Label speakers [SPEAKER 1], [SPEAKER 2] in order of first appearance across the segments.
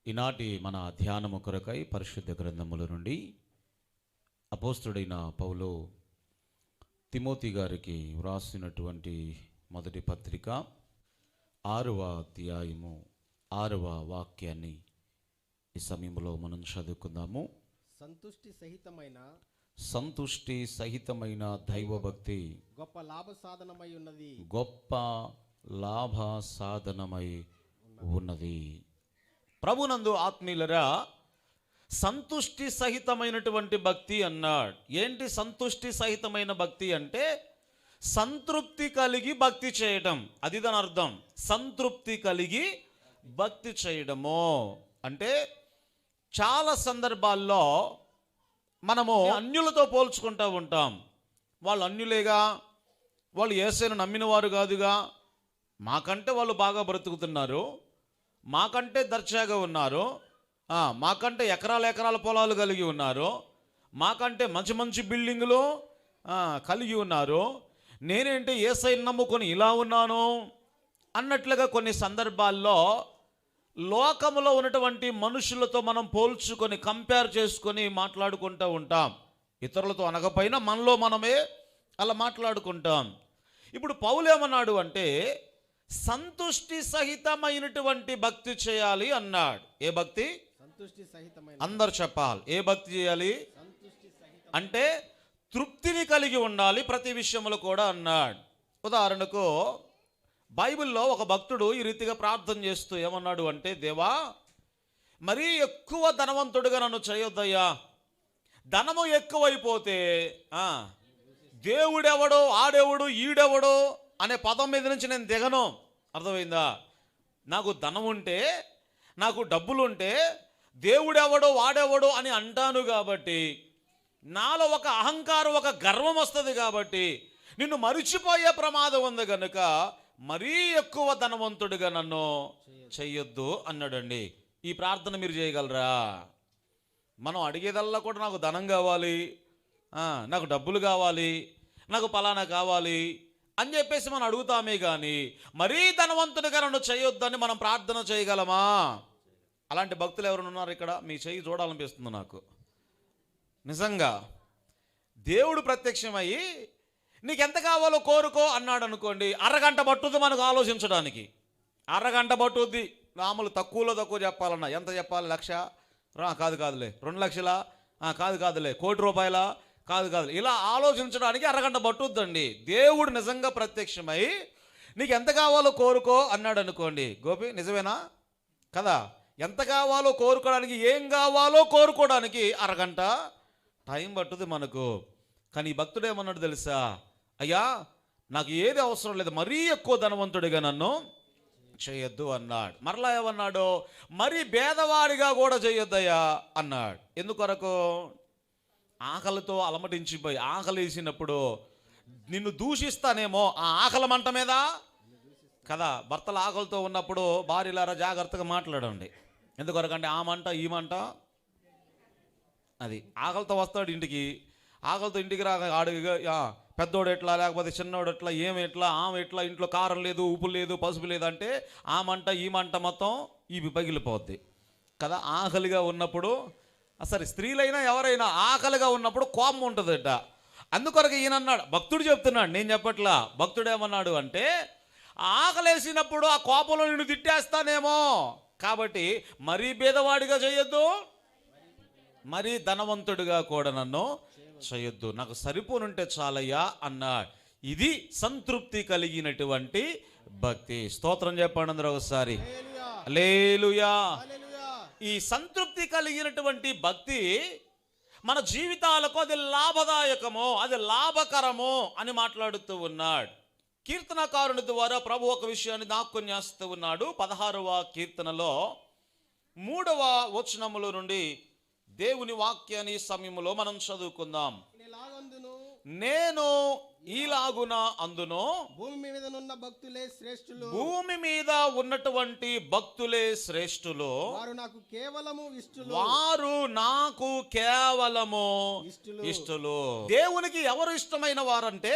[SPEAKER 1] ఈనాటి మన ధ్యానము కొరకై పరిశుద్ధ గ్రంథముల నుండి అపోస్తుడైన పౌలు తిమోతి గారికి వ్రాసినటువంటి మొదటి పత్రిక 6వ అధ్యాయము 6వ వాక్యాన్ని ఈ సమయంలో మనం చదువుకుందాము. సంతుష్టి సహితమైన దైవభక్తి
[SPEAKER 2] గొప్ప లాభ సాధనమై ఉన్నది.
[SPEAKER 1] గొప్ప లాభ సాధనమై ఉన్నది. ప్రభునందు ఆత్మీయులరా, సంతుష్టి సహితమైనటువంటి భక్తి అన్నాడు. ఏంటి సంతుష్టి సహితమైన భక్తి అంటే సంతృప్తి కలిగి భక్తి చేయడం, అది దాని అర్థం. సంతృప్తి కలిగి భక్తి చేయడము అంటే చాలా సందర్భాల్లో మనము అన్యులతో పోల్చుకుంటూ ఉంటాం. వాళ్ళు అన్యులేగా, వాళ్ళు యేసును నమ్మిన వారు కాదుగా, మాకంటే వాళ్ళు బాగా బ్రతుకుతున్నారు, మాకంటే దర్జాగా ఉన్నారు, మాకంటే ఎకరాల పొలాలు కలిగి ఉన్నారు, మాకంటే మంచి మంచి బిల్డింగులు కలిగి ఉన్నారు, నేనేంటి యేసయ్యను నమ్ముకొని ఇలా ఉన్నాను అన్నట్లుగా కొన్ని సందర్భాల్లో లోకములో ఉన్నటువంటి మనుషులతో మనం పోల్చుకొని కంపేర్ చేసుకొని మాట్లాడుకుంటూ ఉంటాం. ఇతరులతో అనకపోయినా మనలో మనమే అలా మాట్లాడుకుంటాం. ఇప్పుడు పౌలు ఏమన్నాడు అంటే సంతుష్టి సహితమైనటువంటి భక్తి చేయాలి అన్నాడు. ఏ భక్తి?
[SPEAKER 2] సంతుష్టి సహితమైన.
[SPEAKER 1] అందరు చెప్పాలి, ఏ భక్తి చేయాలి అంటే తృప్తిని కలిగి ఉండాలి ప్రతి విషయంలో కూడా అన్నాడు. ఉదాహరణకు బైబిల్లో ఒక భక్తుడు ఈ రీతిగా ప్రార్థన చేస్తూ ఏమన్నాడు అంటే, దేవా మరీ ఎక్కువ ధనవంతుడిగా నన్ను చేయొద్దయ్యా, ధనము ఎక్కువైపోతే దేవుడెవడో ఆడెవడు ఈడెవడో అనే పదం మీద నుంచి నేను దిగను. అర్థమైందా? నాకు ధనం ఉంటే, నాకు డబ్బులుంటే దేవుడెవడో వాడెవడో అని అంటాను కాబట్టి నాలో ఒక అహంకారం, ఒక గర్వం వస్తుంది కాబట్టి నిన్ను మరిచిపోయే ప్రమాదం ఉంది కనుక మరీ ఎక్కువ ధనవంతుడిగా నన్ను చెయ్యొద్దు అన్నాడండి. ఈ ప్రార్థన మీరు చేయగలరా? మనం అడిగేదల్లా కూడా నాకు ధనం కావాలి, నాకు డబ్బులు కావాలి, నాకు పలానా కావాలి అని చెప్పేసి మనం అడుగుతామే కానీ మరీ ధనవంతుడిగా నన్ను చేయొద్దని మనం ప్రార్థన చేయగలమా? అలాంటి భక్తులు ఎవరు ఉన్నారు ఇక్కడ? మీ చెయ్యి చూడాలనిపిస్తుంది నాకు. నిజంగా దేవుడు ప్రత్యక్షమయ్యి నీకెంత కావాలో కోరుకో అన్నాడు అనుకోండి, అరగంట పట్టుద్ది మనకు ఆలోచించడానికి. అరగంట పట్టుద్ది. మామూలు తక్కువలో తక్కువ చెప్పాలన్నా ఎంత చెప్పాలి? 1,00,000 కాదులే, 2 లక్షలా కాదులే, ₹1,00,000 కాదు, ఇలా ఆలోచించడానికి అరగంట పట్టుద్దండి. దేవుడు నిజంగా ప్రత్యక్షమై నీకు ఎంత కావాలో కోరుకో అన్నాడు అనుకోండి, గోపి నిజమేనా కదా? ఎంత కావాలో కోరుకోవడానికి, ఏం కావాలో కోరుకోవడానికి అరగంట టైం పట్టుద్ది మనకు. కానీ ఈ భక్తుడు ఏమన్నాడు తెలుసా? అయ్యా నాకు ఏది అవసరం లేదు, మరీ ఎక్కువ ధనవంతుడిగా నన్ను చేయొద్దు అన్నాడు. మరలా ఏమన్నాడు? మరీ భేదవాడిగా కూడా చేయొద్దయ్యా అన్నాడు. ఎందుకొరకు? ఆకలితో అలమటించిపోయి ఆకలి వేసినప్పుడు నిన్ను దూషిస్తానేమో ఆ ఆకలి మంట మీద కదా. భర్తలు ఆకలితో ఉన్నప్పుడు భార్యలారా జాగ్రత్తగా మాట్లాడండి. ఎందుకొరకంటే ఆ మంట ఈ మంట అది. ఆకలితో వస్తాడు ఇంటికి, ఆకలితో ఇంటికి రాక ఆడుగా పెద్దోడు ఎట్లా, లేకపోతే చిన్నోడు ఎట్లా, ఏమి ఎట్లా, ఆమె ఎట్లా, ఇంట్లో కారం లేదు, ఉప్పు లేదు, పసుపు లేదు అంటే ఆ మంట ఈ మంట మొత్తం ఇవి పగిలిపోద్ది కదా. ఆకలిగా ఉన్నప్పుడు అసలు స్త్రీలైనా ఎవరైనా ఆకలిగా ఉన్నప్పుడు కోపం ఉంటుందట. అందుకొరకు ఈయనన్నాడు, భక్తుడు చెప్తున్నాడు, నేను చెప్పట్లా. భక్తుడు ఏమన్నాడు అంటే ఆకలేసినప్పుడు ఆ కోపంలో నిన్ను తిట్టేస్తానేమో కాబట్టి మరీ పేదవాడిగా చేయొద్దు, మరీ ధనవంతుడిగా కూడా నన్ను చేయొద్దు, నాకు సరిపోనుంటే చాలయ్యా అన్నాడు. ఇది సంతృప్తి కలిగినటువంటి భక్తి. స్తోత్రం చెప్పండి అందరూ ఒకసారి. హల్లెలూయా. ఈ సంతృప్తి కలిగినటువంటి భక్తి మన జీవితాలకు అది లాభదాయకమో, అది లాభకరమో అని మాట్లాడుతూ ఉన్నాడు. కీర్తనకారుని ద్వారా ప్రభు ఒక విషయాన్ని జ్ఞాపకం ఉన్నాడు. 16వ కీర్తనలో 3వ వచనములో నుండి దేవుని వాక్యాన్ని సమయంలో మనం చదువుకుందాం. నేను ఈలాగున అందును,
[SPEAKER 2] భూమి మీద ఉన్న భక్తులే శ్రేష్ఠులు,
[SPEAKER 1] భూమి మీద ఉన్నటువంటి భక్తులే శ్రేష్ఠులు,
[SPEAKER 2] వారు నాకు కేవలము ఇష్టలు,
[SPEAKER 1] వారు నాకు కేవలము ఇష్టలు. దేవునికి ఎవరు ఇష్టమైన వారంటే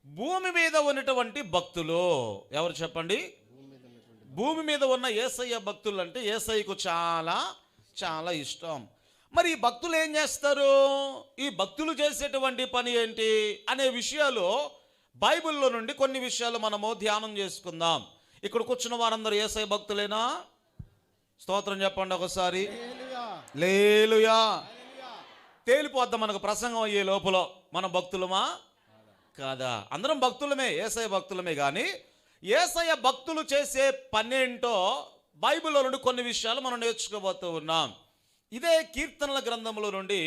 [SPEAKER 1] భూమి మీద ఉన్నటువంటి భక్తులు. ఎవరు చెప్పండి? భూమి మీద ఉన్న యేసయ్య భక్తులు అంటే యేసయ్యకు చాలా చాలా ఇష్టం. మరి ఈ భక్తులు ఏం చేస్తారు, ఈ భక్తులు చేసేటువంటి పని ఏంటి అనే విషయాలు బైబిల్లో నుండి కొన్ని విషయాలు మనము ధ్యానం చేసుకుందాం. ఇక్కడ కూర్చున్న వారందరూ యేసయ్య భక్తులేనా? స్తోత్రం చెప్పండి ఒకసారి.
[SPEAKER 2] హల్లెలూయా.
[SPEAKER 1] లేలుయా.
[SPEAKER 2] హల్లెలూయా.
[SPEAKER 1] తేలిపోద్దాం మనకు ప్రసంగం అయ్యే లోపల మన భక్తులమా కాదా? అందరం భక్తులమే, యేసయ్య భక్తులమే. కానీ యేసయ్య భక్తులు చేసే పనేంటో బైబిల్లో నుండి కొన్ని విషయాలు మనం నేర్చుకోబోతూ ఉన్నాం. ఇదే కీర్తనల గ్రంథంలో నుండి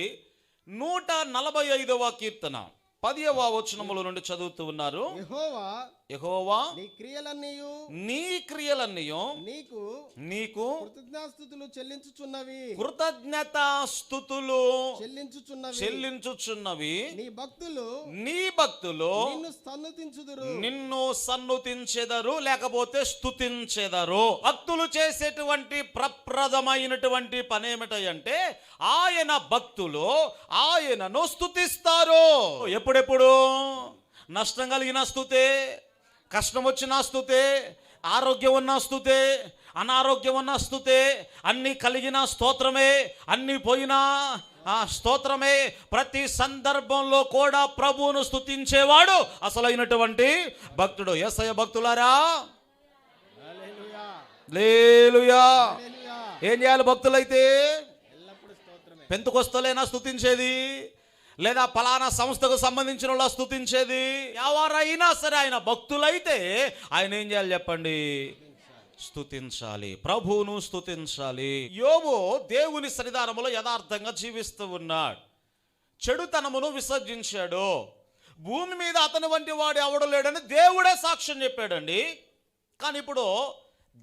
[SPEAKER 1] 145వ కీర్తన 10వ వచనముల నుండి చదువుతూ ఉన్నారు.
[SPEAKER 2] యెహోవా
[SPEAKER 1] యెహోవా
[SPEAKER 2] నీ క్రియలన్నీయు
[SPEAKER 1] నీ క్రియలన్నీయు
[SPEAKER 2] నీకు
[SPEAKER 1] నీకు
[SPEAKER 2] కృతజ్ఞాస్తుతులు చెల్లించుచున్నవి.
[SPEAKER 1] కృతజ్ఞతాస్తుతులు చెల్లించుచున్నవి.
[SPEAKER 2] నీ భక్తులు
[SPEAKER 1] నిన్ను
[SPEAKER 2] సన్నుతించుదురు,
[SPEAKER 1] లేకపోతే స్తుతించెదరు. భక్తులు చేసేటువంటి ప్రప్రదమైనటువంటి పని ఏమిటంటే ఆయన భక్తులు ఆయనను స్తుతిస్తారు. ఎప్పుడెప్పుడు? నష్టం కలిగిన స్తుతే, కష్టం వచ్చిన స్తుతే, ఆరోగ్యం ఉన్న స్తుతే, అనారోగ్యం ఉన్న స్తుతే, అన్ని కలిగిన స్తోత్రమే, అన్ని పోయినా స్తోత్రమే. ప్రతి సందర్భంలో కూడా ప్రభువును స్తుతించేవాడు అసలైనటువంటి భక్తుడు. యేసయ్య భక్తులారా,
[SPEAKER 2] హల్లెలూయా.
[SPEAKER 1] హల్లెలూయా.
[SPEAKER 2] హల్లెలూయా.
[SPEAKER 1] ఏం చేయాలి భక్తులైతే?
[SPEAKER 2] ఎల్లప్పుడూ స్తోత్రమే.
[SPEAKER 1] పెంతుకొస్తలేనా స్తుతించేది, లేదా ఫలానా సంస్థకు సంబంధించిన వాళ్ళ స్తుతించేది? ఎవరైనా సరే ఆయన భక్తులైతే ఆయన ఏం చేయాలి చెప్పండి? స్తుతించాలి, ప్రభువును స్తుతించాలి. యోబు దేవుని సన్నిధానములో యథార్థంగా జీవిస్తూ ఉన్నాడు. చెడుతనమును విసర్జించాడు. భూమి మీద అతని వంటి వాడు ఎవడు లేడని దేవుడే సాక్ష్యం చెప్పాడండి. కానీ ఇప్పుడు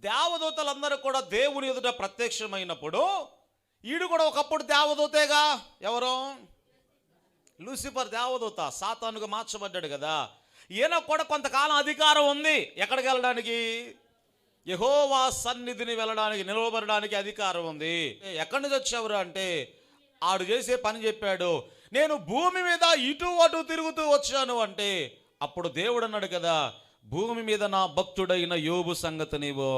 [SPEAKER 1] దేవదూతలందరూ కూడా దేవుని ఎదుట ప్రత్యక్షమైనప్పుడు ఈడు కూడా ఒకప్పుడు దేవదూతేగా. ఎవరు? లూసిఫర్ దేవదూత, సాతానుగా మార్చబడ్డాడు కదా. ఈయన కూడా కొంతకాలం అధికారం ఉంది. ఎక్కడికి వెళ్ళడానికి? యెహోవా సన్నిధిని వెళ్ళడానికి, నిలవబడడానికి అధికారం ఉంది. ఎక్కడి నుంచి వచ్చావురా అంటే ఆడు చేసే పని చెప్పాడు. నేను భూమి మీద ఇటు అటు తిరుగుతూ వచ్చాను అంటే అప్పుడు దేవుడు అన్నాడు కదా, భూమి మీద నా భక్తుడైన యోబు సంగతి నీవు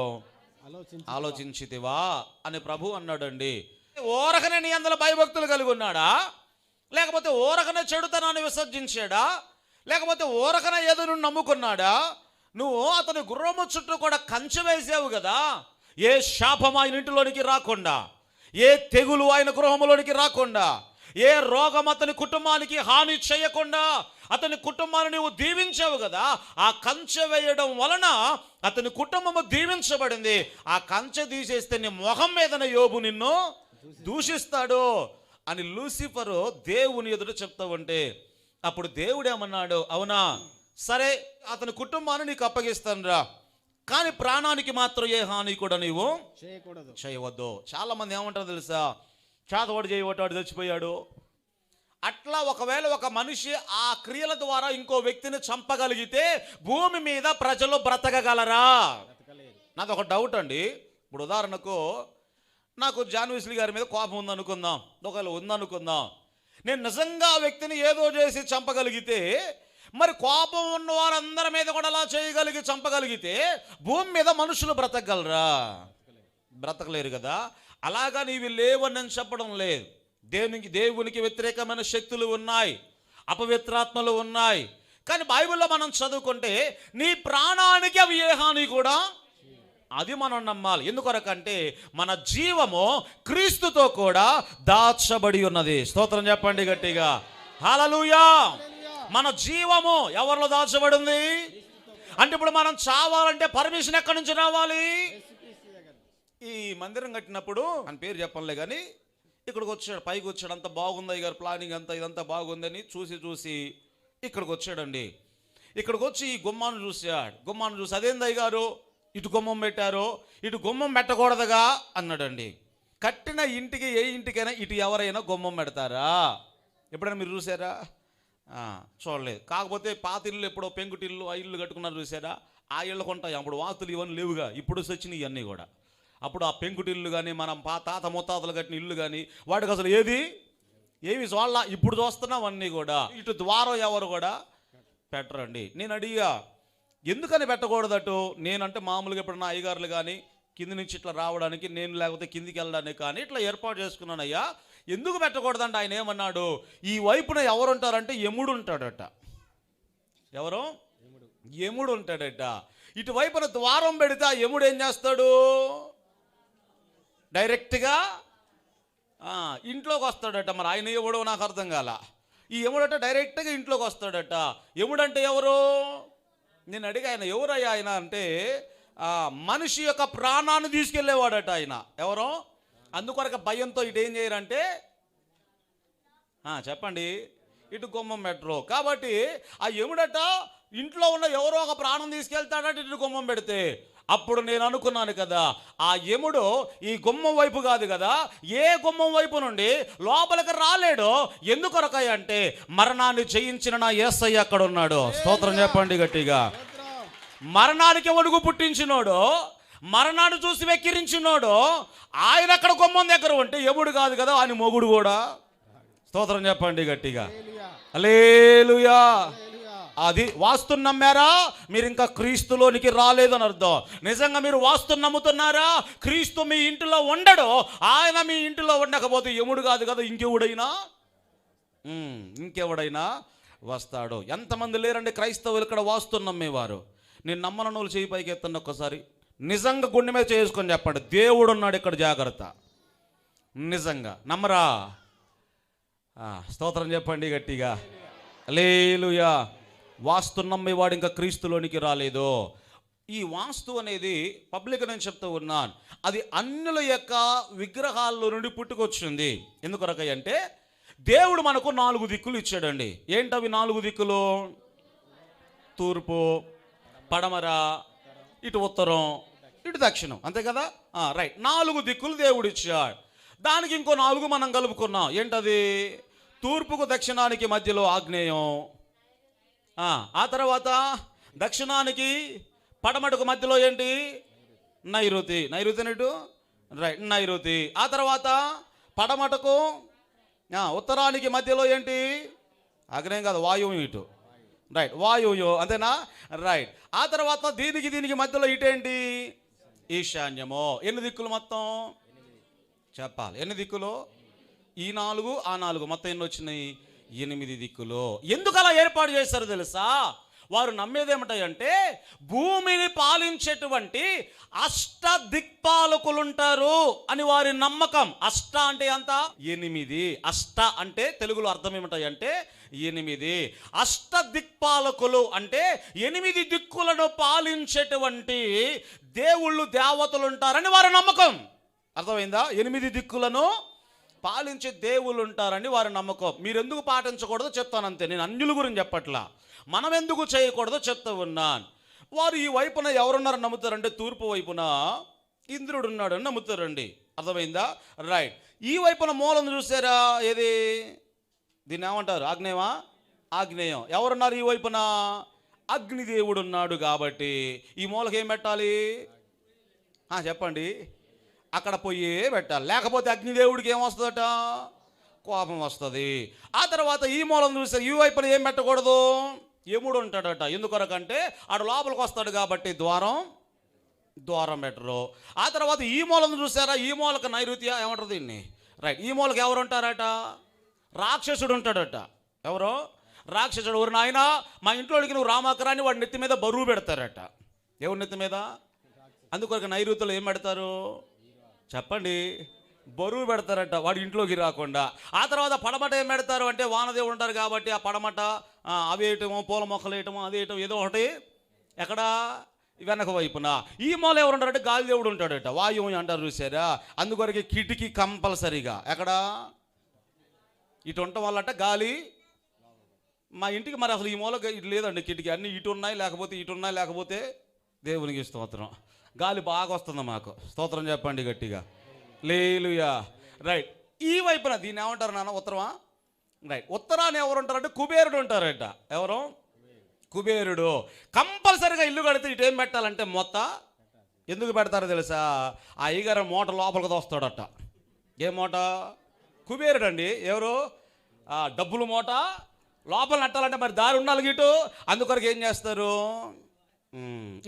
[SPEAKER 1] ఆలోచించితివా అని ప్రభు అన్నాడండి. ఓరకనే నీ అందరూ భయభక్తులు కలిగి ఉన్నాడా? లేకపోతే ఓరకనే చెడుతనాన్ని విసర్జించాడా? లేకపోతే ఓరకనే ఏదో నువ్వు నమ్ముకున్నాడా? నువ్వు అతని గుర్రము చుట్టూ కూడా కంచె వేసావు కదా. ఏ శాపం ఆయన ఇంటిలోనికి రాకుండా, ఏ తెగులు ఆయన గృహంలోనికి రాకుండా, ఏ రోగం అతని కుటుంబానికి హాని చేయకుండా అతని కుటుంబాన్ని నువ్వు దీవించావు కదా. ఆ కంచె వేయడం వలన అతని కుటుంబము దీవించబడింది. ఆ కంచె తీసేస్తే నీ మొహం మీదన యోబు నిన్ను దూషిస్తాడు అని లూసిఫరు దేవుని ఎదుట చెప్తా ఉంటే అప్పుడు దేవుడు ఏమన్నాడు? అవునా, సరే అతని కుటుంబాన్ని నీకు అప్పగిస్తాను రా, కానీ ప్రాణానికి మాత్రం ఏ హాని కూడా నీవు చేయవద్దు. చాలా మంది ఏమంటారు తెలుసా? చేతవాడు చేయవాడు చచ్చిపోయాడు. అట్లా ఒకవేళ ఒక మనిషి ఆ క్రియల ద్వారా ఇంకో వ్యక్తిని చంపగలిగితే భూమి మీద ప్రజలు బ్రతకగలరా? నాది ఒక డౌట్ అండి. ఇప్పుడు ఉదాహరణకు నాకు జాన్ వెస్లీ గారి మీద కోపం ఉందనుకుందాం, ఒకవేళ ఉందనుకుందాం. నేను నిజంగా ఆ వ్యక్తిని ఏదో చేసి చంపగలిగితే, మరి కోపం ఉన్న వారందరి మీద కూడా అలా చేయగలిగి చంపగలిగితే భూమి మీద మనుషులు బ్రతకగలరా? బ్రతకలేరు కదా. అలాగా నీవి లేవని నేను చెప్పడం లేదు. దేవునికి వ్యతిరేకమైన శక్తులు ఉన్నాయి, అపవిత్రాత్మలు ఉన్నాయి. కానీ బైబిల్లో మనం చదువుకుంటే నీ ప్రాణానికి అవి ఏ హాని కూడా, అది మనం నమ్మాలి. ఎందుకొరకంటే మన జీవము క్రీస్తుతో కూడా దాచబడి ఉన్నది. స్తోత్రం చెప్పండి గట్టిగా, హల్లెలూయా. మన జీవము ఎవరిలో దాచబడి ఉంది అంటే ఇప్పుడు మనం చావాలంటే పర్మిషన్ ఎక్కడి నుంచి రావాలి? ఈ మందిరం కట్టినప్పుడు అని పేరు చెప్పంలే కానీ ఇక్కడికి వచ్చాడు, పైకి వచ్చాడు. అంత బాగుంది అయ్య గారు, ప్లానింగ్ అంతా ఇదంతా బాగుందని చూసి ఇక్కడికి వచ్చాడండి. ఇక్కడికి వచ్చి ఈ గుమ్మాను చూశాడు. గుమ్మాను చూసి అదేంది అయ్య గారు ఇటు గుమ్మం పెట్టారు, ఇటు గుమ్మం పెట్టకూడదుగా అన్నాడండి. కట్టిన ఇంటికి ఏ ఇంటికైనా ఇటు ఎవరైనా గుమ్మం పెడతారా? ఎప్పుడైనా మీరు చూసారా? చూడలేదు. కాకపోతే పాత ఇల్లు ఎప్పుడో పెంకుటిల్లు ఆ ఇల్లు కట్టుకున్నారు చూసారా? ఆ ఇళ్ళకు ఉంటాయి. అప్పుడు వాస్తులు ఇవన్నీ లేవుగా, ఇప్పుడు వచ్చినాయి ఇవన్నీ కూడా. అప్పుడు ఆ పెంకుటిల్లు కానీ మనం తాత ముత్తాతలు కట్టిన ఇల్లు కానీ వాటికి అసలు ఏవి చూడాల. ఇప్పుడు చూస్తున్నాం అన్నీ కూడా. ఇటు ద్వారం ఎవరు కూడా పెట్టరండి. నేను అడిగా, ఎందుకని పెట్టకూడదటు? నేనంటే మామూలుగా ఇప్పుడు నా అయ్యగారులు కానీ కింది నుంచి ఇట్లా రావడానికి, నేను లేకపోతే కిందికి వెళ్ళడానికి కానీ ఇట్లా ఏర్పాటు చేసుకున్నానయ్యా. ఎందుకు పెట్టకూడదంటే ఆయన ఏమన్నాడు, ఈ వైపున ఎవరు ఉంటారంటే యముడు ఉంటాడట. ఎవరు? యముడు ఉంటాడట. ఇటువైపున ద్వారం పెడితే ఆ యముడు ఏం చేస్తాడు? డైరెక్ట్గా ఇంట్లోకి వస్తాడట. మరి ఆయన ఎవడో నాకు అర్థం కాల. ఈ యముడట డైరెక్ట్గా ఇంట్లోకి వస్తాడట. యముడంటే ఎవరు? నేను అడిగా, ఆయన ఎవరయ్యా ఆయన అంటే మనిషి యొక్క ప్రాణాన్ని తీసుకెళ్ళేవాడట ఆయన. ఎవరో అందుకొరకు భయంతో ఇటు ఏం చేయరంటే చెప్పండి, ఇటు గుమ్మం పెట్టరు. కాబట్టి ఆ యముడట ఇంట్లో ఉన్న ఎవరో ఒక ప్రాణం తీసుకెళ్తాడట ఇటు గుమ్మం పెడితే. అప్పుడు నేను అనుకున్నాను కదా, ఆ యముడు ఈ గుమ్మం వైపు కాదు కదా, ఏ గుమ్మం వైపు నుండి లోపలికి రాలేడో. ఎందుకొరకయ్య అంటే మరణాన్ని జయించిన నా యేసయ్య అక్కడ ఉన్నాడు. స్తోత్రం చెప్పండి గట్టిగా. మరణానికి వణుకు పుట్టించినోడు, మరణాన్ని చూసి వెక్కిరించినోడు ఆయన అక్కడ గుమ్మం దగ్గర ఉంటే యముడు కాదు కదా, ఆయన మొగుడు కూడా. స్తోత్రం చెప్పండి గట్టిగా. హల్లెలూయా. అది వాస్తు నమ్మారా? మీరు ఇంకా క్రీస్తులోనికి రాలేదని అర్థం. నిజంగా మీరు వాస్తు నమ్ముతున్నారా? క్రీస్తు మీ ఇంటిలో ఉండడు. ఆయన మీ ఇంటిలో ఉండకపోతే యముడు కాదు కదా, ఇంకెవడైనా వస్తాడు. ఎంతమంది లేరండి క్రైస్తవులు ఇక్కడ వాస్తు నమ్మేవారు? నేను నమ్మని వాళ్ళు చేయి పైకి ఎత్తండి ఒక్కసారి. నిజంగా గుండె మీద చేసుకొని చెప్పండి, దేవుడు ఉన్నాడు ఇక్కడ, జాగ్రత్త. నిజంగా నమ్మరా? స్తోత్రం చెప్పండి గట్టిగా. హల్లెలూయా. వాస్తు నమ్మేవాడు ఇంకా క్రీస్తులోనికి రాలేదు. ఈ వాస్తు అనేది పబ్లిక్ నేను చెప్తూ ఉన్నాను, అది అన్యుల యొక్క విగ్రహాల్లో నుండి పుట్టుకొచ్చింది. ఎందుకొరకై అంటే దేవుడు మనకు 4 దిక్కులు ఇచ్చాడండి. ఏంటవి 4 దిక్కులు? తూర్పు, పడమర, ఇటు ఉత్తరం, ఇటు దక్షిణం. అంతే కదా? రైట్. 4 దిక్కులు దేవుడు ఇచ్చాడు. దానికి ఇంకో 4 మనం కలుపుకున్నాం. ఏంటది? తూర్పుకు దక్షిణానికి మధ్యలో ఆగ్నేయం, ఆ తర్వాత దక్షిణానికి పడమటకు మధ్యలో ఏంటి? నైరుతి. నైరుతి అన్నట్టు రైట్, నైరుతి. ఆ తర్వాత పడమటకు ఉత్తరానికి మధ్యలో ఏంటి? ఆగ్నేయం కాదు, వాయువు. ఇటు రైట్, వాయువు. అంతేనా? రైట్. ఆ తర్వాత దీనికి మధ్యలో ఇటేంటి? ఈశాన్యము. ఎన్ని దిక్కులు మొత్తం చెప్పాలి? ఎన్ని దిక్కులు? ఈ 4 ఆ 4 మొత్తం ఎన్ని వచ్చినాయి? 8 దిక్కులు. ఎందుకు అలా ఏర్పాటు చేశారు తెలుసా? వారు నమ్మేది ఏమిటంటే భూమిని పాలించేటువంటి అష్ట దిక్పాలకులుంటారు అని వారి నమ్మకం. అష్ట అంటే ఎంత? 8. అష్ట అంటే తెలుగులో అర్థం ఏమిటంటే 8. అష్ట దిక్పాలకులు అంటే 8 దిక్కులను పాలించేటువంటి దేవుళ్ళు, దేవతలు ఉంటారని వారి నమ్మకం. అర్థమైందా? 8 దిక్కులను పాలించే దేవుళ్ళు ఉంటారని వారి నమ్మకం. మీరు ఎందుకు పాటించకూడదో చెప్తాను అంతే. నేను అన్యుల గురించి చెప్పట్లా, మనం ఎందుకు చేయకూడదో చెప్తూ ఉన్నాను. వారు ఈ వైపున ఎవరున్నారని నమ్ముతారంటే తూర్పు వైపున ఇంద్రుడు ఉన్నాడని నమ్ముతారండి. అర్థమైందా? రైట్. ఈ వైపున మూలను చూసారా? ఏది? దీన్ని ఏమంటారు? ఆగ్నేయమా? ఆగ్నేయం. ఎవరున్నారు ఈ వైపున? అగ్నిదేవుడు ఉన్నాడు. కాబట్టి ఈ మూలకి ఏం పెట్టాలి? చెప్పండి. అక్కడ పొయ్యే పెట్టాలి, లేకపోతే అగ్నిదేవుడికి ఏమొస్తుందట? కోపం వస్తుంది. ఆ తర్వాత ఈ మూలం చూస్తే ఈ వైపున ఏం పెట్టకూడదు? యముడు ఉంటాడట. ఎందుకొరకంటే ఆడు లోపలికి వస్తాడు కాబట్టి ద్వారం పెట్టరు. ఆ తర్వాత ఈ మూలం చూసారా? ఈ మూలకు నైరుతి ఏమంటారు దీన్ని? రైట్. ఈ మూలకు ఎవరు ఉంటారట? రాక్షసుడు ఉంటాడట. ఎవరో రాక్షసుడు. ఎవరు నాయన మా ఇంట్లోకి నువ్వు రామాకరాన్ని వాడి నెత్తి మీద బరువు పెడతారట. ఎవరి నెత్తి మీద? అందుకొరకు నైరుతిలో ఏం పెడతారు చెప్పండి? బరువు పెడతారట, వాడి ఇంట్లోకి రాకుండా. ఆ తర్వాత పడమట ఏం పెడతారు అంటే వానదేవుడు ఉంటారు కాబట్టి ఆ పడమట అవి వేయటము, పూల మొక్కలు వేయటము, అది వేయటం, ఏదో ఒకటి. ఎక్కడ? వెనక వైపున. ఈ మూల ఎవరు ఉంటారంటే గాలిదేవుడు ఉంటాడట. వాయువు అంటారు చూసారా? అందుకొరకు కిటికీ కంపల్సరీగా ఎక్కడ? ఇటు ఉండటం వల్లట గాలి మా ఇంటికి. మరి అసలు ఈ మూల ఇటు లేదండి కిటికీ, అన్నీ ఇటు ఉన్నాయి, లేకపోతే ఇటు ఉన్నాయి, లేకపోతే దేవునికి స్తోత్రం గాలి బాగా వస్తుంది మాకు. స్తోత్రం చెప్పండి గట్టిగా. హల్లెలూయా. రైట్. ఈ వైపున దీన్ని ఏమంటారు నాన్న? ఉత్తరమా? రైట్. ఉత్తరాన్ని ఎవరు ఉంటారంటే కుబేరుడు ఉంటారట. ఎవరు? కుబేరుడు. కంపల్సరీగా ఇల్లు కడితే ఇటు ఏం పెట్టాలంటే మొత్త. ఎందుకు పెడతారో తెలుసా? ఆ అయ్యగారు మూట లోపలికి తోస్తాడట. ఏ మూట? కుబేరుడు అండి. ఎవరు? డబ్బులు మూట లోపల నట్టాలంటే మరి దారి ఉండాలి ఇటు. అందుకొరకు ఏం చేస్తారు?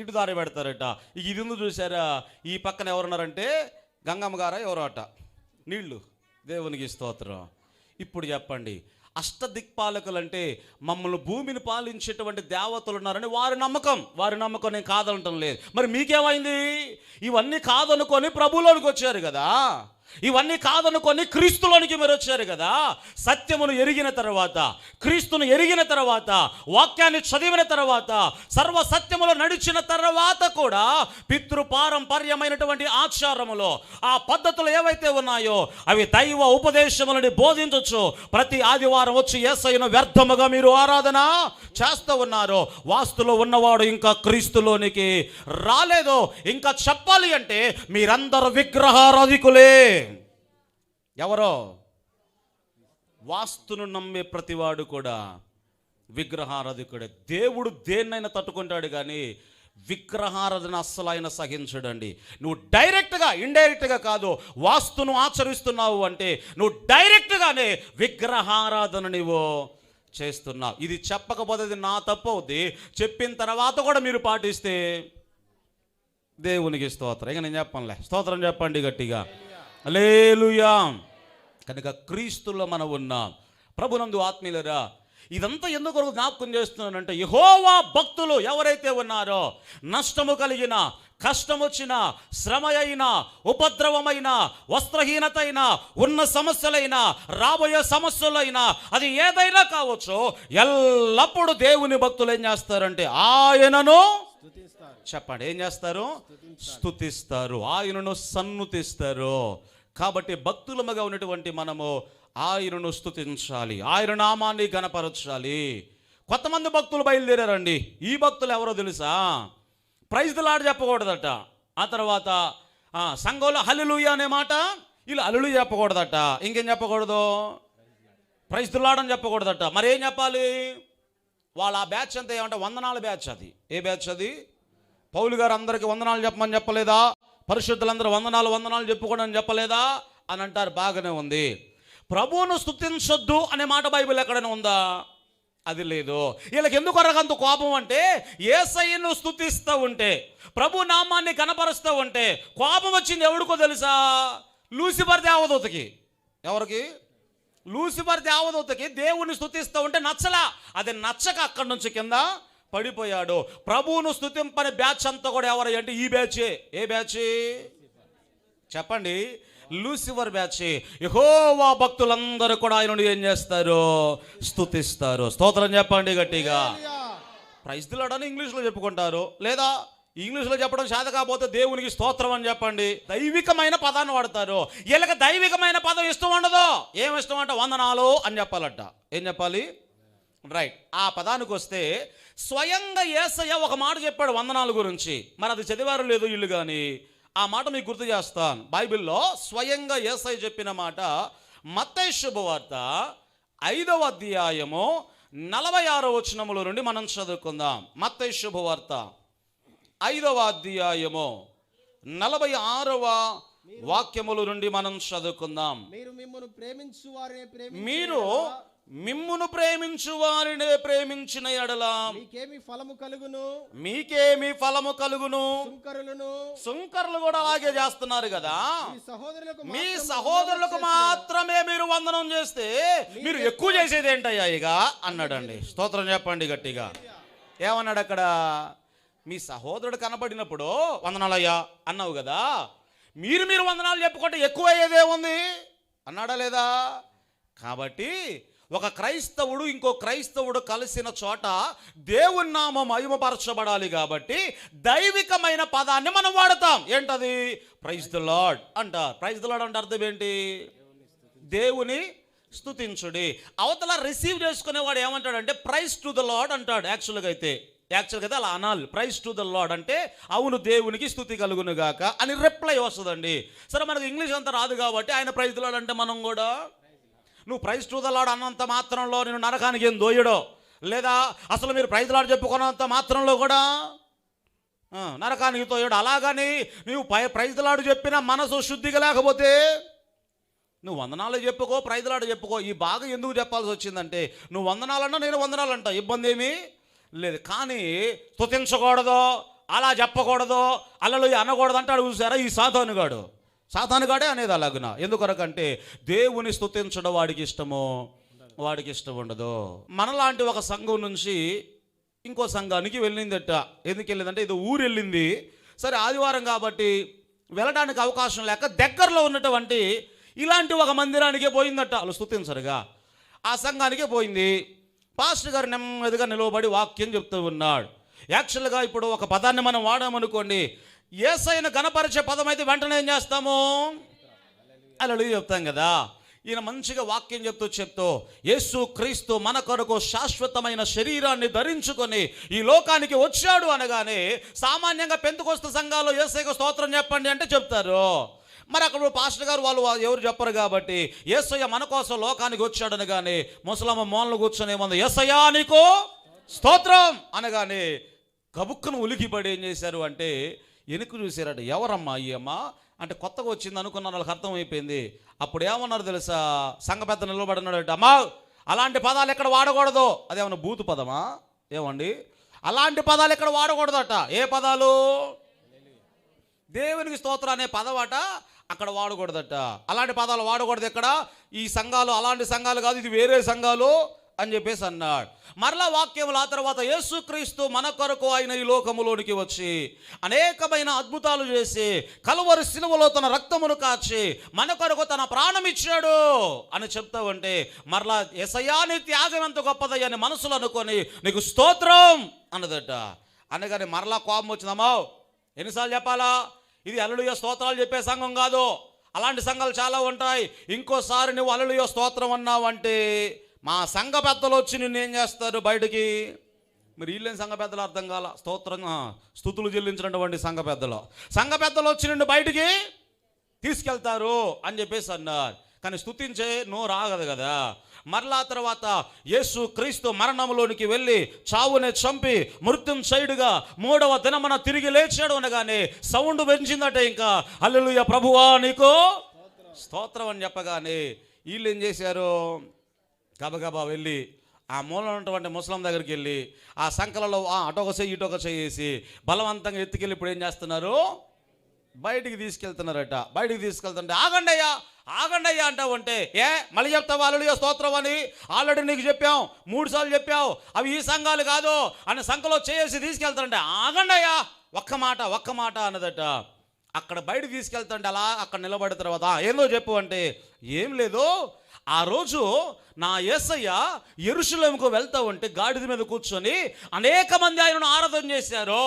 [SPEAKER 1] ఇటు దారి పెడతారట. ఇది ఉంది చూసారా, ఈ పక్కన ఎవరున్నారంటే గంగమ్మ గారా ఎవరో అట, నీళ్లు. దేవునికి స్తోత్రం. ఇప్పుడు చెప్పండి, అష్టదిక్పాలకులు అంటే మమ్మల్ని భూమిని పాలించేటువంటి దేవతలు ఉన్నారని వారి నమ్మకం నేను కాదనటం లేదు. మరి మీకేమైంది? ఇవన్నీ కాదనుకొని ప్రభువులోనికి వచ్చారు కదా, ఇవన్నీ కాదనుకొని క్రీస్తులోనికి మీరు వచ్చారు కదా. సత్యమును ఎరిగిన తర్వాత, క్రీస్తును ఎరిగిన తర్వాత, వాక్యాన్ని చదివిన తర్వాత, సర్వ సత్యములో నడిచిన తర్వాత కూడా పితృపారంపర్యమైనటువంటి ఆచారములో ఆ పద్ధతులు ఏవైతే ఉన్నాయో అవి దైవ ఉపదేశములని బోధించవచ్చు. ప్రతి ఆదివారం వచ్చి యేసయ్యను వ్యర్థముగా మీరు ఆరాధన చేస్తూ ఉన్నారు. వాస్తులో ఉన్నవాడు ఇంకా క్రీస్తులోనికి రాలేదు. ఇంకా చెప్పాలి అంటే మీరందరూ విగ్రహారాధికులే. ఎవరో? వాస్తును నమ్మే ప్రతివాడు కూడా విగ్రహారాధికుడే. దేవుడు దేన్నైనా తట్టుకుంటాడు కానీ విగ్రహారాధన అస్సలు ఆయన సహించడండి. నువ్వు డైరెక్ట్గా ఇండైరెక్ట్గా కాదు, వాస్తును ఆచరిస్తున్నావు అంటే నువ్వు డైరెక్ట్గానే విగ్రహారాధన నువ్వు చేస్తున్నావు. ఇది చెప్పకపోతే ఇది నా తప్పు అవుద్ది. చెప్పిన తర్వాత కూడా మీరు పాటిస్తే దేవునికి స్తోత్రం. ఇక నేను చెప్పనులే, స్తోత్రం చెప్పండి గట్టిగా. హల్లెలూయా. కనుక క్రీస్తులో మనం ఉన్నాం. ప్రభునందు ఆత్మీయులరా, ఇదంతా ఎందుకు జ్ఞాపకం చేస్తున్నానంటే యెహోవా భక్తులు ఎవరైతే ఉన్నారో నష్టము కలిగిన, కష్టం వచ్చిన, శ్రమ అయినా, ఉపద్రవమైన, వస్త్రహీనత అయినా, ఉన్న సమస్యలైనా, రాబోయే సమస్యలైనా, అది ఏదైనా కావచ్చు, ఎల్లప్పుడూ దేవుని భక్తులు ఏం చేస్తారంటే ఆయనను చెప్పండి, ఏం చేస్తారు? స్తుతిస్తారు, ఆయనను సన్నుతిస్తారు. కాబట్టి భక్తులముగా ఉన్నటువంటి మనము ఆయనను స్తుతించాలి, ఆయన నామాన్ని గణపరచాలి. కొంతమంది భక్తులు బయలుదేరారండి. ఈ భక్తులు ఎవరో తెలుసా? ప్రైజ్ ది లార్డ్ చెప్పకూడదట. ఆ తర్వాత సంఘంలో హల్లెలూయా అనే మాట వీళ్ళు హల్లెలూయా చెప్పకూడదట. ఇంకేం చెప్పకూడదు? ప్రైజ్ ది లార్డ్ అని చెప్పకూడదట. మరి ఏం చెప్పాలి? వాళ్ళ ఆ బ్యాచ్ అంతా ఏమంటే వందనాల బ్యాచ్. అది ఏ బ్యాచ్? అది పౌలు గారు అందరికీ వందనాలు చెప్పమని చెప్పలేదా? పరిశుద్ధులందరూ వందనాలు చెప్పుకోండి అని చెప్పలేదా అని అంటారు. బాగానే ఉంది. ప్రభువును స్తుతించొద్దు అనే మాట బైబిల్ ఎక్కడైనా ఉందా? అది లేదు. వీళ్ళకి ఎందుకు అరగంత కోపం అంటే యేసయ్యను స్తుతిస్తూ ఉంటే, ప్రభు నామాన్ని కనపరుస్తూ ఉంటే కోపం వచ్చింది ఎవరికో తెలుసా? లూసిఫర్ దేవదూతకి. ఎవరికి? లూసిఫర్ దేవదూతకి దేవుని స్తుతిస్తూ ఉంటే నచ్చలా. అది నచ్చక అక్కడి నుంచి కింద పడిపోయాడు. ప్రభువును స్తుతింపని బ్యాచ్ అంతా కూడా ఎవరు అంటే ఈ బ్యాచే. ఏ బ్యాచ్ చెప్పండి? Lucifer batch. యెహోవా భక్తులందరూ కూడా ఆయనను ఏం చేస్తారు? స్తుతిస్తారు. స్తోత్రం చెప్పండి గట్టిగా. ప్రైజ్ ది లార్డ్ అని ఇంగ్లీష్లో చెప్పుకుంటారు, లేదా ఇంగ్లీష్లో చెప్పడం చేత కాకపోతే దేవునికి స్తోత్రం అని చెప్పండి. దైవికమైన పదాన్ని వాడతారు. వీళ్ళకి దైవికమైన పదం ఇష్టం ఉండదు. ఏం ఇష్టం అంటే వందనాలు అని చెప్పాలట. ఏం చెప్పాలి? రైట్. ఆ పదానికి వస్తే స్వయంగా యేసయ్య ఒక మాట చెప్పాడు వందనాల గురించి. మరి అది చదివారు లేదు వీళ్ళు, కానీ ఆ మాట మీకు గుర్తు చేస్తాను. బైబిల్లో స్వయంగా యేసయ్య చెప్పిన మాట మత్తయి శుభవార్త 5వ అధ్యాయము 46వ వచనముల నుండి మనం చదువుకుందాం. మత్తయి శుభవార్త 5వ అధ్యాయము 46వ వాక్యముల నుండి మనం చదువుకుందాం. మీరు మిమ్మును ప్రేమించు వారినే ప్రేమించిన ఎడల మీకేమి ఫలము కలుగును? సుంకరులు కూడా అలాగే చేస్తున్నారు కదా. మీ సహోదరులకు మాత్రమే మీరు వందనం చేస్తే మీరు ఎక్కువ చేసేది ఏంటయ్యా ఇక అన్నాడండి. స్తోత్రం చెప్పండి గట్టిగా. ఏమన్నాడు అక్కడ? మీ సహోదరుడు కనబడినప్పుడు వందనాలయ్యా అన్నావు కదా, మీరు వందనాలు చెప్పుకుంటే ఎక్కువ అయ్యేదేముంది అన్నాడా లేదా? కాబట్టి ఒక క్రైస్తవుడు ఇంకో క్రైస్తవుడు కలిసిన చోట దేవుని నామం మహిమపరచబడాలి. కాబట్టి దైవికమైన పదాన్ని మనం వాడతాం. ఏంటది? ప్రైజ్ ది లార్డ్ అంటారు. ప్రైజ్ ది లార్డ్ అంటే అర్థం ఏంటి? దేవుని స్తుతించుడి. అవతల రిసీవ్ చేసుకునేవాడు ఏమంటాడంటే ప్రైజ్ టు ద లార్డ్ అంటాడు. యాక్చువల్గా అయితే అలా అనాలి. ప్రైజ్ టు ద లార్డ్ అంటే అవును దేవునికి స్తుతి కలుగును గాక అని రిప్లై వస్తుందండి. సరే, మనకు ఇంగ్లీష్ అంతా రాదు కాబట్టి ఆయన ప్రైజ్ ది లార్డ్ అంటే మనం కూడా, నువ్వు ప్రైజ్ టు ద లార్డ్ అన్నంత మాత్రంలో నేను నరకానికి ఏం దోయడో, లేదా అసలు మీరు ప్రైజ్ లార్డ్ చెప్పుకున్నంత మాత్రంలో కూడా నరకానికి తోయడు. అలాగని నువ్వు ప్రైజ్ లార్డ్ చెప్పిన మనసు శుద్ధిగా లేకపోతే నువ్వు వందనాలు చెప్పుకో, ప్రైజ్ లార్డ్ చెప్పుకో. ఈ బాగా ఎందుకు చెప్పాల్సి వచ్చిందంటే నువ్వు వందనాలన్నా నేను వందనాలంట, ఇబ్బంది ఏమీ లేదు. కానీ స్తుతించకూడదు, అలా చెప్పకూడదు, హల్లెలూయా అనకూడదు అంటాడు చూసారా ఈ సాతానుగాడే అనేది అలాగున. ఎందుకొరకంటే దేవుని స్తుతించడం వాడికి ఇష్టము, వాడికి ఇష్టం ఉండదు. మనలాంటి ఒక సంఘం నుంచి ఇంకో సంఘానికి వెళ్ళిందట. ఎందుకు వెళ్ళిందంటే ఇది ఊరు వెళ్ళింది. సరే ఆదివారం కాబట్టి వెళ్ళడానికి అవకాశం లేక దగ్గరలో ఉన్నటువంటి ఇలాంటి ఒక మందిరానికే పోయిందట. వాళ్ళు స్తుతించరుగా, ఆ సంఘానికే పోయింది. పాస్టర్ గారు నెమ్మదిగా నిలవబడి వాక్యం చెప్తూ ఉన్నాడు. యాక్చువల్గా ఇప్పుడు ఒక పదాన్ని మనం వాడామనుకోండి, యేసయ్యను గణపరిచే పదం అయితే వెంటనే ఏం చేస్తాము, హల్లెలూయా చెప్తాం కదా. ఈయన మంచిగా వాక్యం చెప్తూ యేసు క్రీస్తు మన కొరకు శాశ్వతమైన శరీరాన్ని ధరించుకొని ఈ లోకానికి వచ్చాడు అనగానే సామాన్యంగా పెంతెకొస్తు సంఘాల్లో యేసయ్యకు స్తోత్రం చెప్పండి అంటే చెప్తారు. మరి అక్కడ పాస్టర్ గారు వాళ్ళు ఎవరు చెప్పరు కాబట్టి యేసయ్య మన కోసం లోకానికి వచ్చాడు అనగానే ముసలమ్మ మూలలు కూర్చొని ఏముంది, యేసయ్యా నీకు స్తోత్రం అనగానే గబుక్కును ఉలికిపడి ఏం చేశారు అంటే వెనుక చూసారట. ఎవరమ్మా ఈ అమ్మ అంటే కొత్తగా వచ్చింది అనుకున్న వాళ్ళకి అర్థమైపోయింది. అప్పుడు ఏమన్నారు తెలుసా, సంఘ పెద్ద నిలబడినాడట, అమ్మా అలాంటి పదాలు ఎక్కడ వాడకూడదు. అదేమన్నా బూతు పదమా ఏమండి, అలాంటి పదాలు ఎక్కడ వాడకూడదట. ఏ పదాలు, దేవునికి స్తోత్రం అనే పదమట అక్కడ వాడకూడదట. అలాంటి పదాలు వాడకూడదు ఎక్కడ, ఈ సంఘాలు అలాంటి సంఘాలు కాదు, ఇది వేరే సంఘాలు అని చెప్పేసి అన్నాడు. మరలా వాక్యములు ఆ తర్వాత యేసుక్రీస్తు మన కొరకు ఆయన ఈ లోకములోనికి వచ్చి అనేకమైన అద్భుతాలు చేసి కలువరి సిలువలో తన రక్తమును కాచి మన కొరకు తన ప్రాణం ఇచ్చాడు అని చెప్తా ఉంటే మరలా యేసయ్యా నీ త్యాగం ఎంత గొప్పదయ్యని మనసులో అనుకొని నీకు స్తోత్రం అన్నదట. అనగానే మరలా కోపం వచ్చిందమ్మా, ఎన్నిసార్లు చెప్పాలా, ఇది హల్లెలూయా స్తోత్రాలు చెప్పే సంఘం కాదు, అలాంటి సంఘాలు చాలా ఉంటాయి. ఇంకోసారి నువ్వు హల్లెలూయా స్తోత్రం అన్నావంటే మా సంఘ పెద్దలు వచ్చి నిన్ను ఏం చేస్తారు బయటికి. మీరు వీళ్ళని సంఘ పెద్దలు అర్థం కాల, స్తుతులు చెల్లించినటువంటి సంఘ పెద్దలు వచ్చి నిన్ను బయటికి తీసుకెళ్తారు అని చెప్పేసి అన్నారు. కానీ స్తుతించే నోరు ఆగదు కదా. మరలా తర్వాత యేసు క్రీస్తు మరణంలోనికి వెళ్ళి చావుని చంపి మృత్యుంజయుడుగా 3వ దినమున తిరిగి లేచాడు అనగానే సౌండ్ పెంచిందట. ఇంకా హల్లెలూయా ప్రభువా నీకు స్తోత్రం అని చెప్పగానే వీళ్ళు ఏం చేశారు, గబగబా వెళ్ళి ఆ మూలలో ఉన్నటువంటి ముసలం దగ్గరికి వెళ్ళి ఆ సంకలలో అటొక చెయ్యి ఇటొక చేసి బలవంతంగా ఎత్తుకెళ్ళి ఇప్పుడు ఏం చేస్తున్నారు, బయటికి తీసుకెళ్తున్నారట. బయటికి తీసుకెళ్తుంటే ఆగండి అయ్యా అంటావంటే మళ్ళీ చెప్తావు హల్లెలూయా స్తోత్రం అని ఆల్రెడీ నీకు చెప్పాం, 3 సార్లు చెప్పావు, అవి ఈ సంఘాలు కాదు అని సంఖలో చేసి తీసుకెళ్తారంటే ఆగండి అయ్యా ఒక్క మాట అన్నదట. అక్కడ బయటకు తీసుకెళ్తుంటే అలా అక్కడ నిలబడిన తర్వాత ఏందో చెప్పు అంటే ఏం లేదు, ఆ రోజు నా యేసయ్య యెరూషలేముకు వెళ్తా ఉంటే గాడిద మీద కూర్చొని అనేక మంది ఆయనను ఆరాధన చేశారు,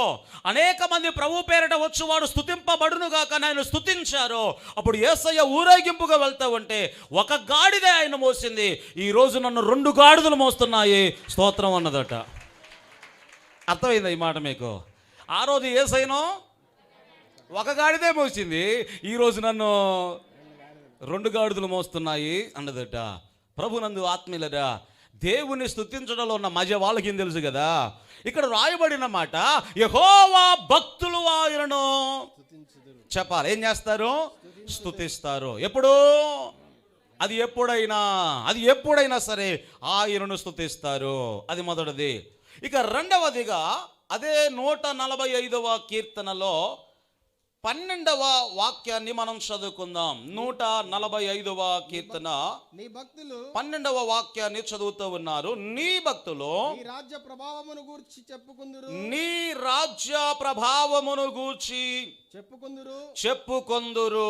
[SPEAKER 1] అనేక మంది ప్రభు పేరిట వచ్చి వాడు స్తుతింపబడును గాక ఆయన స్తుతించారు. అప్పుడు యేసయ్య ఊరేగింపుగా వెళ్తా ఉంటే ఒక గాడిదే ఆయన మోసింది, ఈ రోజు నన్ను 2 గాడిదలు మోస్తున్నాయి స్తోత్రం అన్నదట. అర్థమైందా ఈ మాట మీకు? ఆ రోజు యేసయ్యను ఒక గాడిదే మోసింది, ఈరోజు నన్ను 2 గాడిదలు మోస్తున్నాయి అన్నదట. ప్రభునందు ఆత్మీయులరా, దేవుని స్తుతించడంలో ఉన్న మజ వాళ్ళకి ఏం తెలుసు కదా. ఇక్కడ రాయబడిన మాట యెహోవా భక్తులు ఆయనను చెప్పాలి, ఏం చేస్తారు, స్తుతిస్తారు. ఎప్పుడు, అది ఎప్పుడైనా సరే ఆయనను స్తుతిస్తారు. అది మొదటిది. ఇక రెండవదిగా అదే 145వ కీర్తనలో 12వ వాక్యాన్ని మనం చదువుకుందాం. 145వ కీర్తన
[SPEAKER 2] నీ భక్తులు
[SPEAKER 1] 12వ వాక్యాన్ని చదువుతూ ఉన్నారు. నీ భక్తులు
[SPEAKER 2] నీ రాజ్య ప్రభావమును గూర్చి చెప్పుకొందురు,
[SPEAKER 1] నీ రాజ్య ప్రభావమును గూర్చి చెప్పుకొందురు,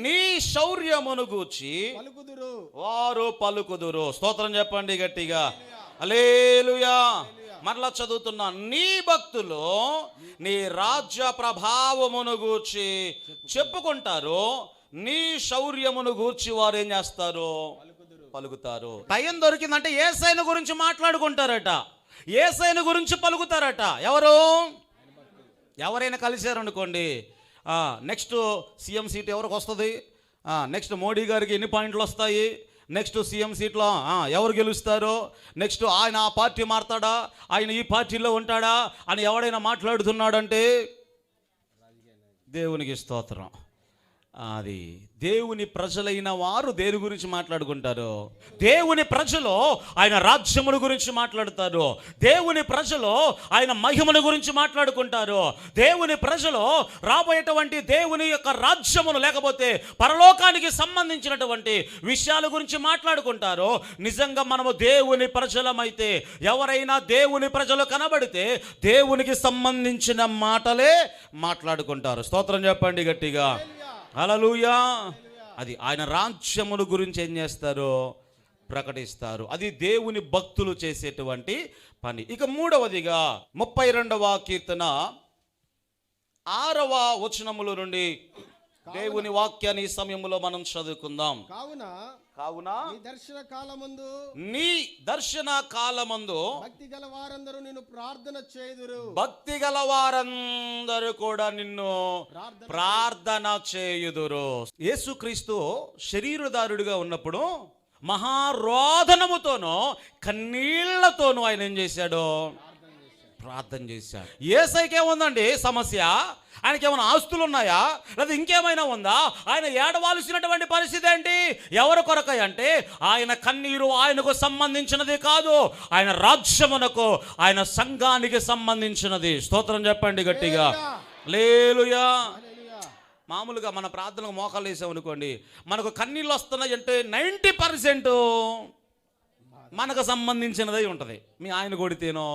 [SPEAKER 1] నీ శౌర్యమును గూర్చి వారు పలుకుదురు. స్తోత్రం చెప్పండి గట్టిగా, హల్లెలూయా. మరలా చదువుతున్నా, నీ భక్తులు నీ రాజ్య ప్రభావమును గూర్చి చెప్పుకుంటారు, నీ శౌర్యమును గూర్చి వారు ఏం చేస్తారు, పలుకుతారు. టైం దొరికిందంటే యేసయ్యను గురించి మాట్లాడుకుంటారట, యేసయ్యను గురించి పలుకుతారట. ఎవరైనా కలిశారనుకోండి, నెక్స్ట్ సీఎం సీట్ ఎవరికి వస్తుంది, నెక్స్ట్ మోడీ గారికి ఎన్ని పాయింట్లు వస్తాయి, నెక్స్ట్ సీఎం సీట్లో ఎవరు గెలుస్తారు, నెక్స్ట్ ఆయన ఆ పార్టీ మారుతాడా, ఆయన ఈ పార్టీలో ఉంటాడా అని ఎవడైనా మాట్లాడుతున్నాడంటే దేవునికి స్తోత్రం. అది దేవుని ప్రజలైన వారు దేని గురించి మాట్లాడుకుంటారు? దేవుని ప్రజలు ఆయన రాజ్యముల గురించి మాట్లాడతారు. దేవుని ప్రజలు ఆయన మహిమల గురించి మాట్లాడుకుంటారు. దేవుని ప్రజలు రాబోయేటువంటి దేవుని యొక్క రాజ్యమును లేకపోతే పరలోకానికి సంబంధించినటువంటి విషయాల గురించి మాట్లాడుకుంటారు. నిజంగా మనము దేవుని ప్రజలమైతే, ఎవరైనా దేవుని ప్రజలు కనబడితే దేవునికి సంబంధించిన మాటలే మాట్లాడుకుంటారు. స్తోత్రం చెప్పండి గట్టిగా. హల్లెలూయా. అది ఆయన రాజ్యముల గురించి ఏం చేస్తారు? ప్రకటిస్తారు. అది దేవుని భక్తులు చేసేటువంటి పని. ఇక మూడవదిగా 32వ కీర్తన 6వ వచనముల నుండి దేవుని వాక్యాన్ని ఈ సమయంలో మనం చదువుకుందాం. కావున నీ దర్శన కాలమందు
[SPEAKER 2] భక్తి గల వారందరూ నిన్ను ప్రార్థన చేయుదురు.
[SPEAKER 1] భక్తి గల వారందరూ కూడా నిన్ను ప్రార్థన చేయుదురు. యేసుక్రీస్తు శరీరధారుడిగా ఉన్నప్పుడు మహారోదనముతోనూ కన్నీళ్లతోనూ ఆయన ఏం చేశాడు? ప్రార్థన చేశాడు. యేసయ్యకి ఏముందండి సమస్య? ఆయనకి ఏమైనా ఆస్తులు ఉన్నాయా? లేదా ఇంకేమైనా ఉందా? ఆయన ఏడవాల్సినటువంటి పరిస్థితి ఏంటి? ఎవరి కొరకై అంటే ఆయన కన్నీరు ఆయనకు సంబంధించినది కాదు, ఆయన రాజ్యమునకు, ఆయన సంఘానికి సంబంధించినది. స్తోత్రం చెప్పండి గట్టిగా. హల్లెలూయా. మామూలుగా మన ప్రార్థనకు మోకాలు వేసాం అనుకోండి, మనకు కన్నీళ్ళు వస్తున్నాయి అంటే 90% మనకు సంబంధించినదై ఉంటుంది. మీ ఆయన కొడితేనో,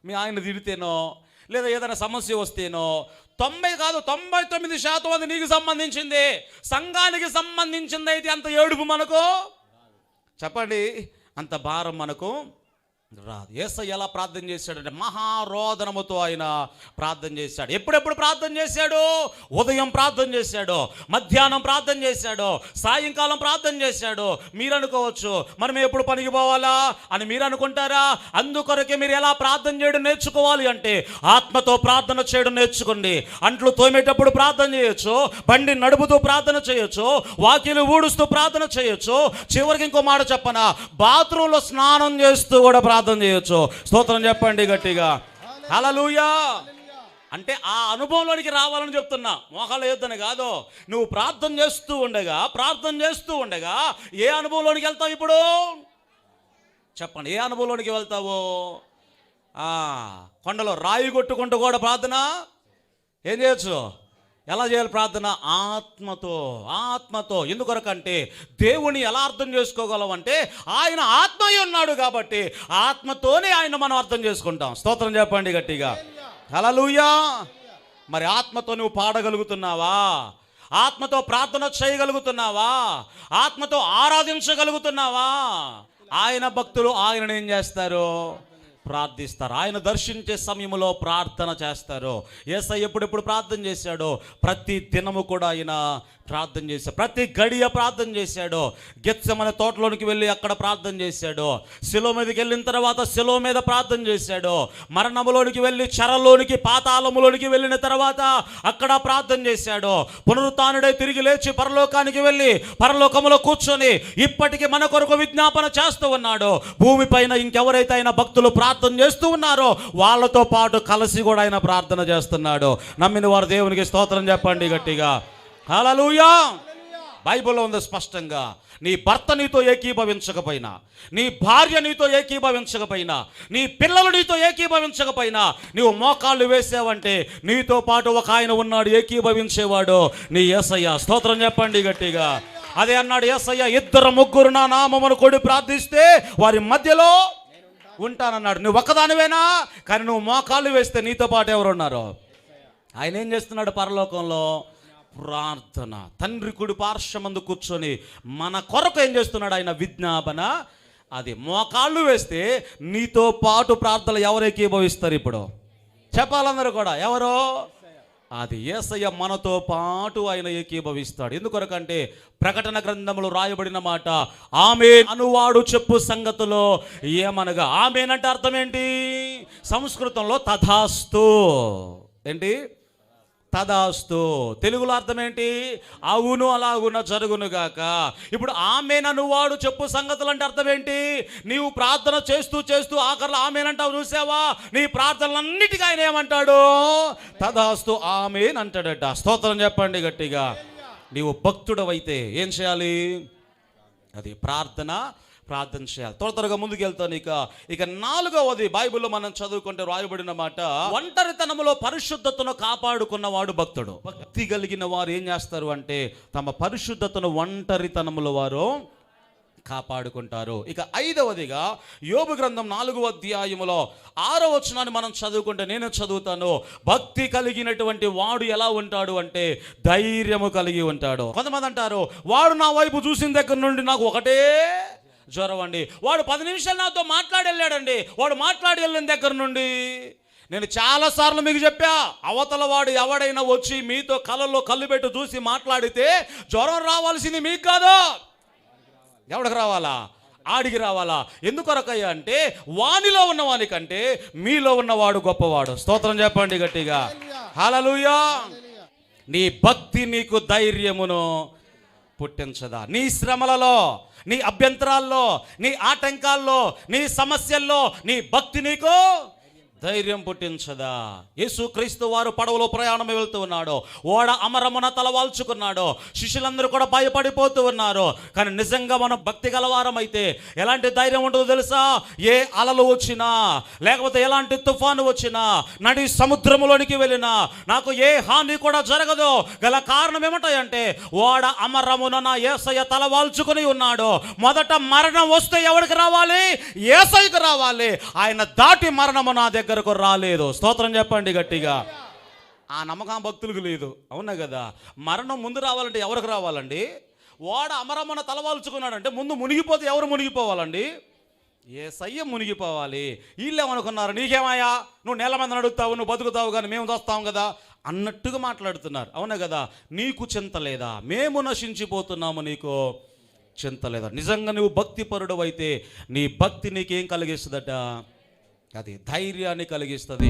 [SPEAKER 1] మీ ఆయన తిడితేనో, లేదా ఏదైనా సమస్య వస్తేనో 90 కాదు 99% అది నీకు సంబంధించింది. సంఘానికి సంబంధించింది అయితే అంత ఏడుపు మనకు చెప్పండి, అంత భారం మనకు రాదు. యేసయ్య ఎలా ప్రార్థన చేశాడంటే మహారోదనముతో ఆయన ప్రార్థన చేశాడు. ఎప్పుడెప్పుడు ప్రార్థన చేశాడు? ఉదయం ప్రార్థన చేశాడు, మధ్యాహ్నం ప్రార్థన చేశాడు, సాయంకాలం ప్రార్థన చేశాడు. మీరు అనుకోవచ్చు మరి మేము ఎప్పుడు పనికి పోవాలా అని మీరు అనుకుంటారా? అందుకొరకే మీరు ఎలా ప్రార్థన చేయడం నేర్చుకోవాలి అంటే ఆత్మతో ప్రార్థన చేయడం నేర్చుకోండి. అంట్లు తోమేటప్పుడు ప్రార్థన చేయొచ్చు, బండి నడుపుతూ ప్రార్థన చేయొచ్చు, వాకిలు ఊడుస్తూ ప్రార్థన చేయొచ్చు. చివరికి ఇంకో మాట చెప్పనా, బాత్రూంలో స్నానం చేస్తూ కూడా ప్రార్థన చేయొచ్చు. స్తోత్రం చెప్పండి గట్టిగా. హల్లెలూయా. అంటే ఆ అనుభవంలోనికి రావాలని చెప్తున్నా, మోకాలు వేయొద్దని కాదు. నువ్వు ప్రార్థన చేస్తూ ఉండగా ఏ అనుభవంలోనికి వెళ్తావు? ఇప్పుడు చెప్పండి, ఏ అనుభవంలోనికి వెళ్తావు? కొండలో రాయి కొట్టుకుంటూ కూడా ప్రార్థన ఏం చేయొచ్చు? ఎలా చేయాలి ప్రార్థన? ఆత్మతో. ఎందుకొరకంటే దేవుని ఎలా అర్థం చేసుకోగలం అంటే ఆయన ఆత్మయ్య ఉన్నాడు కాబట్టి ఆత్మతోనే ఆయన మనం అర్థం చేసుకుంటాం. స్తోత్రం చెప్పండి గట్టిగా. హల్లెలూయా. మరి ఆత్మతో నువ్వు పాడగలుగుతున్నావా? ఆత్మతో ప్రార్థన చేయగలుగుతున్నావా? ఆత్మతో ఆరాధించగలుగుతున్నావా? ఆయన భక్తులు ఆయనను ఏం చేస్తారు? ప్రార్థిస్తారు. ఆయన దర్శించే సమయంలో ప్రార్థన చేస్తారు. యేసయ్య ఎప్పుడెప్పుడు ప్రార్థన చేశాడో ప్రతి దినము కూడా ఆయన ప్రార్థన చేశాడు. ప్రతి గడియ ప్రార్థన చేశాడు. గెత్సెమనే తోటలోనికి వెళ్ళి అక్కడ ప్రార్థన చేశాడు. శిలువ మీదకి వెళ్ళిన తర్వాత శిలువ మీద ప్రార్థన చేశాడు. మరణములోనికి వెళ్ళి చెరలోనికి పాతాళములోనికి వెళ్ళిన తర్వాత అక్కడ ప్రార్థన చేశాడు. పునరుత్థానుడై తిరిగి లేచి పరలోకానికి వెళ్ళి పరలోకములో కూర్చొని ఇప్పటికీ మన కొరకు విజ్ఞాపన చేస్తూ ఉన్నాడు. భూమిపైన ఇంకెవరైతే ఆయన భక్తులు ప్రార్థన చేస్తూ ఉన్నారో వాళ్ళతో పాటు కలిసి కూడా ఆయన ప్రార్థన చేస్తున్నాడు. నమ్మిన వారు దేవునికి స్తోత్రం చెప్పండి గట్టిగా. హల్లెలూయా. బైబిల్లో ఉంది స్పష్టంగా, నీ భర్త నీతో ఏకీభవించకపోయినా, నీ భార్య నీతో ఏకీభవించకపోయినా, నీ పిల్లలు నీతో ఏకీభవించకపోయినా నీవు మోకాళ్ళు వేసావంటే నీతో పాటు ఒక ఆయన ఉన్నాడు ఏకీభవించేవాడు, నీ యేసయ్య. స్తోత్రం చెప్పండి గట్టిగా. అదే అన్నాడు యేసయ్య, 2-3 నా నామమును కూడి ప్రార్థిస్తే వారి మధ్యలో ఉంటానన్నాడు. నువ్వు ఒక్కదానివేనా, కానీ నువ్వు మోకాళ్ళు వేస్తే నీతో పాటు ఎవరు ఉన్నారు? ఆయన ఏం చేస్తున్నాడు? పరలోకంలో ప్రార్థన. తండ్రి కుడి పార్శ్వమందు కూర్చొని మన కొరకు ఏం చేస్తున్నాడు? ఆయన విజ్ఞాపన. అది మోకాళ్ళు వేస్తే నీతో పాటు ప్రార్థనలు ఎవరు ఏకీభవిస్తారు? ఇప్పుడు చెప్పాలందరూ కూడా ఎవరో? అది యేసయ్య మనతో పాటు ఆయన ఏకీభవిస్తాడు. ఎందుకొరకంటే ప్రకటన గ్రంథంలో రాయబడిన మాట, ఆమేన్ అనువాడు చెప్పు సంగతులో ఏమనగా. ఆమేన్ అంటే అర్థం ఏంటి? సంస్కృతంలో తథాస్తు. ఏంటి? తదాస్తు. తెలుగులో అర్థం ఏంటి? అవును అలాగున జరుగునుగాక. ఇప్పుడు ఆమేన్ అనువాడు చెప్పు సంగతులు అంటే అర్థం ఏంటి? నీవు ప్రార్థన చేస్తూ ఆఖరిలో ఆమేన్ అంటావు చూసావా? నీ ప్రార్థనలన్నిటికీ ఆయన ఏమంటాడు? తదాస్తు ఆమేన్ అంటాడట. స్తోత్రం చెప్పండి గట్టిగా. నీవు భక్తుడవైతే ఏం చేయాలి? అది ప్రార్థన చేయాలి. త్వరగా ముందుకు వెళ్తాను. ఇక 4వది బైబిల్లో మనం చదువుకుంటే రాయబడిన మాట, ఒంటరితనములో పరిశుద్ధతను కాపాడుకున్నవాడు భక్తుడు. భక్తి కలిగిన వారు ఏం చేస్తారు అంటే తమ పరిశుద్ధతను ఒంటరితనములో వారు కాపాడుకుంటారు. ఇక 5వదిగా యోబు గ్రంథం 4వ అధ్యాయములో 6వ వచనాన్ని మనం చదువుకుంటే, నేను చదువుతాను. భక్తి కలిగినటువంటి వాడు ఎలా ఉంటాడు అంటే ధైర్యము కలిగి ఉంటాడు. కొంతమంది అంటారు, వాడు నా వైపు చూసిన దగ్గర నుండి నాకు ఒకటే జ్వరం అండి, వాడు 10 నిమిషాలు నాతో మాట్లాడి వెళ్ళాడండి, వాడు మాట్లాడి వెళ్ళిన దగ్గర నుండి. నేను చాలాసార్లు మీకు చెప్పా, అవతల వాడు ఎవడైనా వచ్చి మీతో కళ్ళల్లో కళ్ళు పెట్టి చూసి మాట్లాడితే జ్వరం రావాల్సింది మీకు కాదు, ఎవడికి రావాలా? ఆడికి రావాలా. ఎందుకొరకయ్యా అంటే వానిలో ఉన్నవాని కంటే మీలో ఉన్నవాడు గొప్పవాడు. స్తోత్రం చెప్పండి గట్టిగా, హల్లెలూయా. నీ భక్తి నీకు ధైర్యమును పుట్టించదా? నీ శ్రమలలో, నీ అభ్యంతరాల్లో, నీ ఆటంకాల్లో, నీ సమస్యల్లో నీ భక్తి నీకు ధైర్యం పుట్టించదా? యేసుక్రీస్తు వారు పడవలో ప్రయాణం వెళ్తూ ఉన్నాడు, ఓడ అమరమున తలవాల్చుకున్నాడు, శిష్యులందరూ కూడా భయపడిపోతూ ఉన్నారు. కానీ నిజంగా మనం భక్తి గలవారం అయితే ఎలాంటి ధైర్యం ఉంటుందో తెలుసా? ఏ అలలు వచ్చినా, లేకపోతే ఎలాంటి తుఫాను వచ్చినా, నడి సముద్రములోనికి వెళ్ళినా నాకు ఏ హాని కూడా జరగదు. గల కారణం ఏమిటంటే ఓడ అమరమున యేసయ్య తలవాల్చుకుని ఉన్నాడు. మొదట మరణం వస్తే ఎవరికి రావాలి? యేసయ్యకు రావాలి. ఆయన దాటి మరణము నా దగ్గరకు రాలేదు. స్తోత్రం చెప్పండి గట్టిగా. ఆ నమ్మకం భక్తులకు లేదు, అవునా కదా? మరణం ముందు రావాలంటే ఎవరికి రావాలండి? ఓడ అమరమున తలవాల్చుకున్నాడంటే ముందు మునిగిపోతే ఎవరు మునిగిపోవాలండి? యేసయ్య మునిగిపోవాలి. వీళ్ళేమనుకున్నారు, నీకేమయ్యా, నువ్వు నేల మీద నడుగుతావు, నువ్వు బతుకుతావు, కానీ మేము వస్తాం కదా అన్నట్టుగా మాట్లాడుతున్నారు, అవునా కదా? నీకు చింత లేదా? మేము నశించిపోతున్నాము, నీకు చింత లేదా? నిజంగా నువ్వు భక్తి పరుడు అయితే నీ భక్తి నీకేం కలిగిస్తుందట? అది ధైర్యాన్ని కలిగిస్తుంది.